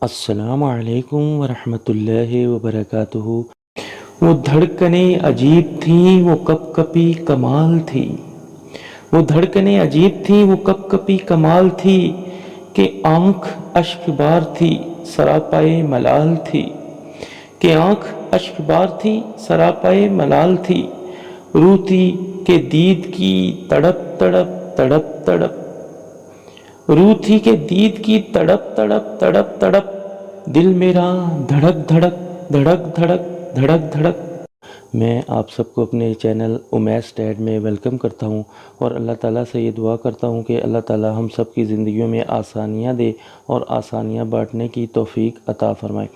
السلام علیکم ورحمۃ اللہ وبرکاتہ۔ وہ دھڑکنیں عجیب تھیں، وہ کپ کپی کمال تھی۔ وہ دھڑکنیں عجیب تھیں، وہ کپ کپی کمال تھی، کہ آنکھ اشک بار تھی سراپائے ملال تھی، کہ آنکھ اشک بار تھی سراپائے ملال تھی، روح تھی کہ دید کی تڑپ تڑپ تڑپ تڑپ، روح تھی کہ دید کی تڑپ تڑپ تڑپ تڑپ، دل میرا دھڑک دھڑک دھڑک دھڑک دھڑک دھڑک۔ میں آپ سب کو اپنے چینل امیس ڈیڈ میں ویلکم کرتا ہوں، اور اللہ تعالیٰ سے یہ دعا کرتا ہوں کہ اللہ تعالیٰ ہم سب کی زندگیوں میں آسانیاں دے اور آسانیاں بانٹنے کی توفیق عطا فرمائے۔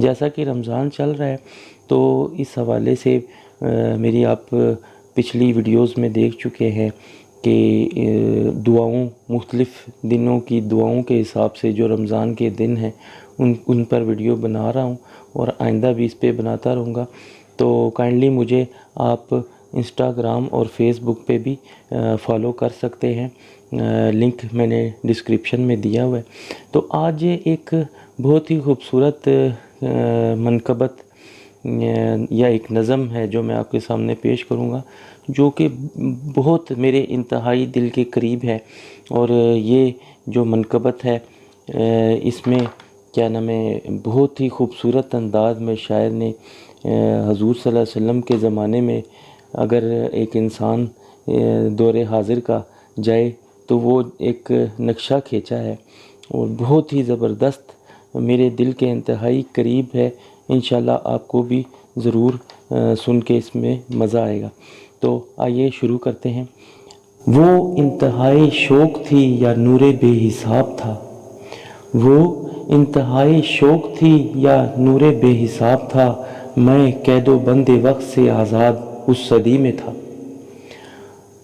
جیسا کہ رمضان چل رہا ہے تو اس حوالے سے میری آپ پچھلی ویڈیوز میں دیکھ چکے ہیں کہ دعاؤں، مختلف دنوں کی دعاؤں کے حساب سے جو رمضان کے دن ہیں ان پر ویڈیو بنا رہا ہوں، اور آئندہ بھی اس پہ بناتا رہوں گا۔ تو کائنڈلی مجھے آپ انسٹاگرام اور فیس بک پہ بھی فالو کر سکتے ہیں، لنک میں نے ڈسکرپشن میں دیا ہوا ہے۔ تو آج ایک بہت ہی خوبصورت منقبت یا ایک نظم ہے جو میں آپ کے سامنے پیش کروں گا، جو کہ بہت میرے انتہائی دل کے قریب ہے۔ اور یہ جو منقبت ہے اس میں کیا نام ہے، بہت ہی خوبصورت انداز میں شاعر نے حضور صلی اللہ علیہ وسلم کے زمانے میں اگر ایک انسان دور حاضر کا جائے تو وہ ایک نقشہ کھینچا ہے، اور بہت ہی زبردست میرے دل کے انتہائی قریب ہے۔ انشاءاللہ آپ کو بھی ضرور سن کے اس میں مزہ آئے گا۔ تو آئیے شروع کرتے ہیں۔ وہ انتہائی شوق تھی یا نور بے حساب تھا، وہ انتہائی شوق تھی یا نور بے حساب تھا، میں قید و بند وقت سے آزاد اس صدی میں تھا،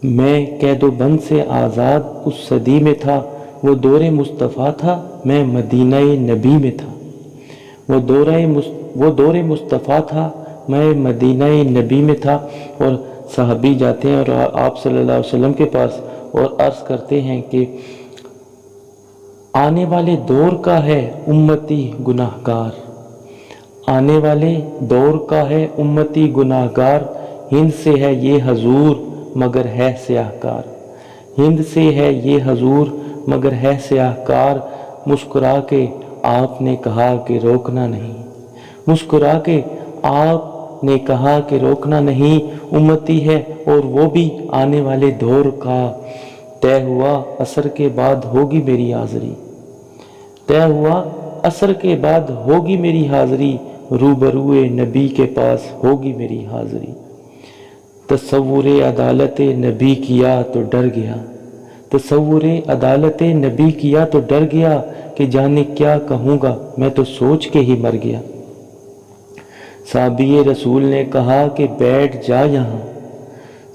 میں قید و بند سے آزاد اس صدی میں تھا، وہ دور مصطفیٰ تھا میں مدینہ نبی میں تھا، وہ دور مصطفیٰ تھا میں مدینہ نبی میں تھا۔ اور صحابی جاتے ہیں اور آپ صلی اللہ علیہ وسلم کے پاس اور عرض کرتے ہیں کہ آنے والے دور کا ہے امتی گناہ گار، آنے والے دور کا ہے امتی گناہ گار، ہند سے ہے یہ حضور مگر ہے سیاہ کار، ہند سے ہے یہ حضور مگر ہے سیاہ کار، مسکرا کے آپ نے کہا کہ روکنا نہیں، مسکرا کے آپ نے کہا کہ روکنا نہیں، امتی ہے اور وہ بھی آنے والے دور کا، طے ہوا عصر کے بعد ہوگی میری حاضری، طے ہوا عصر کے بعد ہوگی میری حاضری، روبروئے نبی کے پاس ہوگی میری حاضری، تصور عدالت نبی کیا تو ڈر گیا، تصور عدالت نبی کیا تو ڈر گیا، کہ جانے کیا کہوں گا میں تو سوچ کے ہی مر گیا، صحابی رسول نے کہا کہ بیٹھ جا یہاں،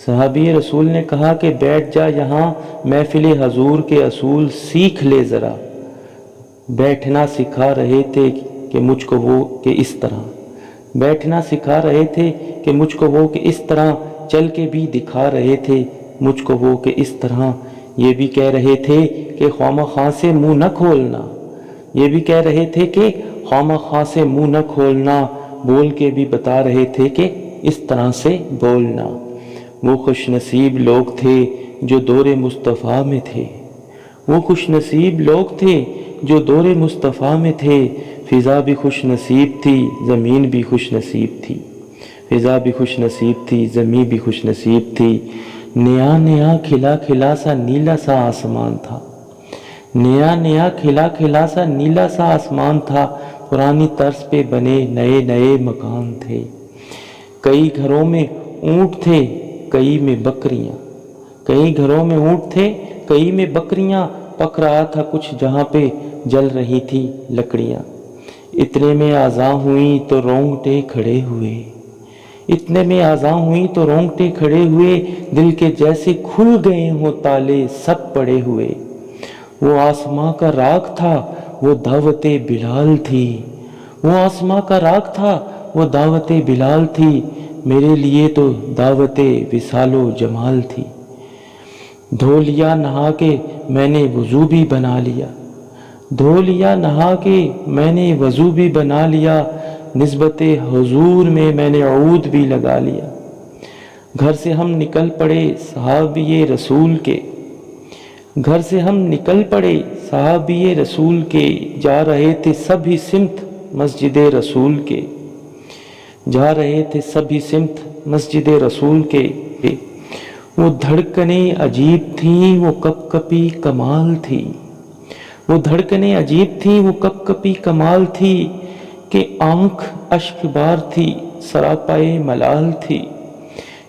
صحابی رسول نے کہا کہ بیٹھ جا یہاں، محفل حضور کے اصول سیکھ لے ذرا، بیٹھنا سکھا رہے تھے کہ مجھ کو وہ کہ اس طرح، بیٹھنا سکھا رہے تھے کہ مجھ کو وہ کہ اس طرح، چل کے بھی دکھا رہے تھے مجھ کو وہ کہ اس طرح، یہ بھی کہہ رہے تھے کہ خواہ سے منہ نہ کھولنا، یہ بھی کہہ رہے تھے کہ خواہ سے منہ نہ کھولنا، بول کے بھی بتا رہے تھے کہ اس طرح سے بولنا، وہ خوش نصیب لوگ تھے جو دور مصطفیٰ میں تھے، وہ خوش نصیب لوگ تھے جو دور مصطفیٰ میں تھے، فضا بھی خوش نصیب تھی زمین بھی خوش نصیب تھی، فضا بھی خوش نصیب تھی زمین بھی خوش نصیب تھی، نیا نیا کھلا کھلا سا نیلا سا آسمان تھا، نیا نیا کھلا کھلا سا نیلا سا آسمان تھا، پرانی طرز پہ بنے نئے نئے مکان تھے، کئی گھروں میں اونٹ تھے کئی میں بکریاں، کئی گھروں میں اونٹ تھے کئی میں بکریاں، پک رہا تھا کچھ جہاں پہ جل رہی تھی لکڑیاں، اتنے میں آذان ہوئی تو رونگٹے کھڑے ہوئے، اتنے میں آذان ہوئی تو رونگٹے کھڑے ہوئے، دل کے جیسے کھل گئے ہوں تالے سب پڑے ہوئے، وہ آسماں کا راگ تھا وہ دعوت بلال تھی، وہ آسماں کا راگ تھا وہ دعوت بلال تھی، میرے لیے تو دعوت وصال و جمال تھی۔ دھو لیا نہا کے میں نے وضو بھی بنا لیا، دھو لیا نہا کے میں نے وضو بھی بنا لیا، نسبت حضور میں نے عود بھی لگا لیا۔ گھر سے ہم نکل پڑے صحابی رسول کے، گھر سے ہم نکل پڑے صحابی رسول کے، جا رہے تھے سبھی سمت مسجد رسول کے، جا رہے تھے سبھی سمت مسجد رسول کے۔ وہ دھڑکنیں عجیب تھیں وہ کپ کپی کمال تھی، وہ دھڑکنیں عجیب تھیں وہ کپ کپی کمال تھی، کہ آنکھ اشک بار تھی سراپائے ملال تھی،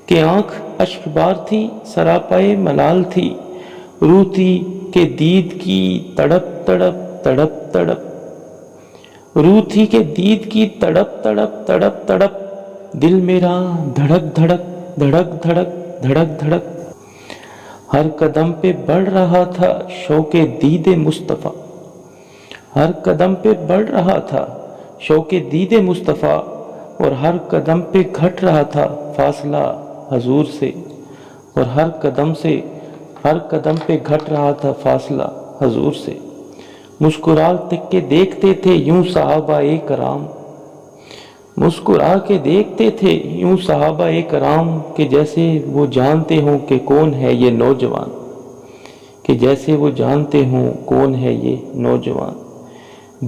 کہ آنکھ اشک بار تھی سراپائے ملال تھی، روح تھی کہ دید کی تڑپ تڑپ تڑپ تڑپ، روح تھی کہ دید کی تڑپ تڑپ تڑپ تڑپ، دل میرا دھڑک دھڑک دھڑک دھڑک دھڑک دھڑک، ہر قدم پہ بڑھ رہا تھا شوق دید مصطفیٰ، ہر قدم پہ بڑھ رہا تھا شوق دید مصطفیٰ، اور ہر قدم پہ گھٹ رہا تھا فاصلہ حضور سے، اور ہر قدم پہ گھٹ رہا تھا فاصلہ حضور سے۔ مسکرا کے دیکھتے تھے یوں صحابہ کرام، مسکرا کے دیکھتے تھے یوں صحابہ کرام، کہ جیسے وہ جانتے ہوں کہ کون ہے یہ نوجوان، کہ جیسے وہ جانتے ہوں کون ہے یہ نوجوان۔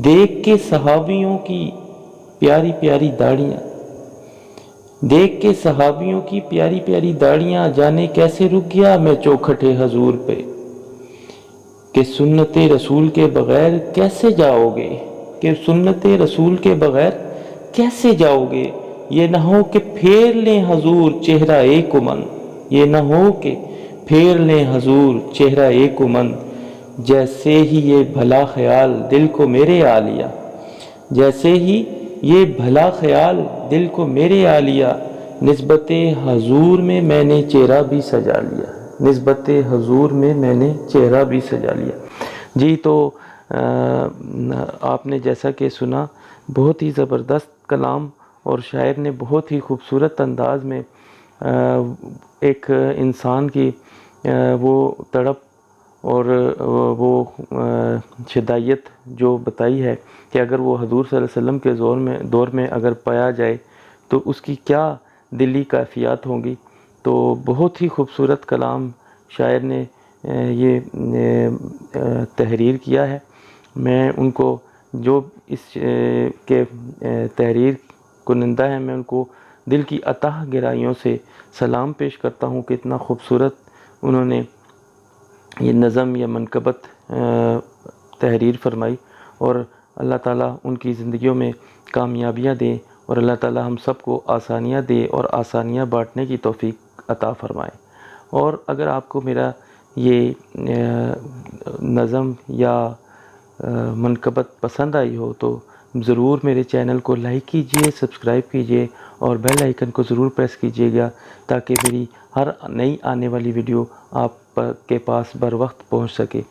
دیکھ کے صحابیوں کی پیاری پیاری داڑیاں، دیکھ کے صحابیوں کی پیاری پیاری داڑیاں، جانے کیسے رک گیا میں چوکھٹے حضور پہ، کہ سنت رسول کے بغیر کیسے جاؤ گے، کہ سنت رسول کے بغیر کیسے جاؤ گے، یہ نہ ہو کہ پھیر لیں حضور چہرہ ایک من، یہ نہ ہو کہ پھیر لیں حضور چہرہ ایک من، جیسے ہی یہ بھلا خیال دل کو میرے آ لیا، جیسے ہی یہ بھلا خیال دل کو میرے آ لیا، نسبت حضور میں نے چہرہ بھی سجا لیا، نسبت حضور میں نے چہرہ بھی سجا لیا۔ جی تو آپ نے جیسا کہ سنا، بہت ہی زبردست کلام، اور شاعر نے بہت ہی خوبصورت انداز میں ایک انسان کی وہ تڑپ اور وہ شدائیت جو بتائی ہے کہ اگر وہ حضور صلی اللہ علیہ وسلم کے دور میں اگر پایا جائے تو اس کی کیا دلی کیفیات ہوں گی۔ تو بہت ہی خوبصورت کلام شاعر نے یہ تحریر کیا ہے۔ میں ان کو جو اس کے تحریر کنندہ ہیں، میں ان کو دل کی اتاہ گہرائیوں سے سلام پیش کرتا ہوں کہ اتنا خوبصورت انہوں نے یہ نظم یا منقبت تحریر فرمائی، اور اللہ تعالیٰ ان کی زندگیوں میں کامیابیاں دے، اور اللہ تعالیٰ ہم سب کو آسانیاں دے اور آسانیاں بانٹنے کی توفیق عطا فرمائے۔ اور اگر آپ کو میرا یہ نظم یا منقبت پسند آئی ہو تو ضرور میرے چینل کو لائک کیجئے، سبسکرائب کیجئے اور بیل آئیکن کو ضرور پریس کیجئے گا، تاکہ میری ہر نئی آنے والی ویڈیو آپ کے پاس بر وقت پہنچ سکے۔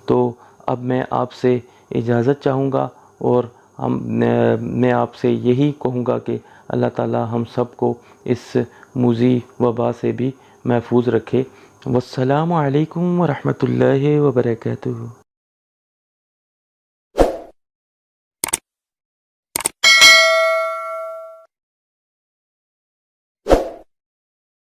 تو اب میں آپ سے اجازت چاہوں گا، اور میں آپ سے یہی کہوں گا کہ اللہ تعالی ہم سب کو اس موذی وبا سے بھی محفوظ رکھے۔ والسلام علیکم ورحمۃ اللہ وبرکاتہ۔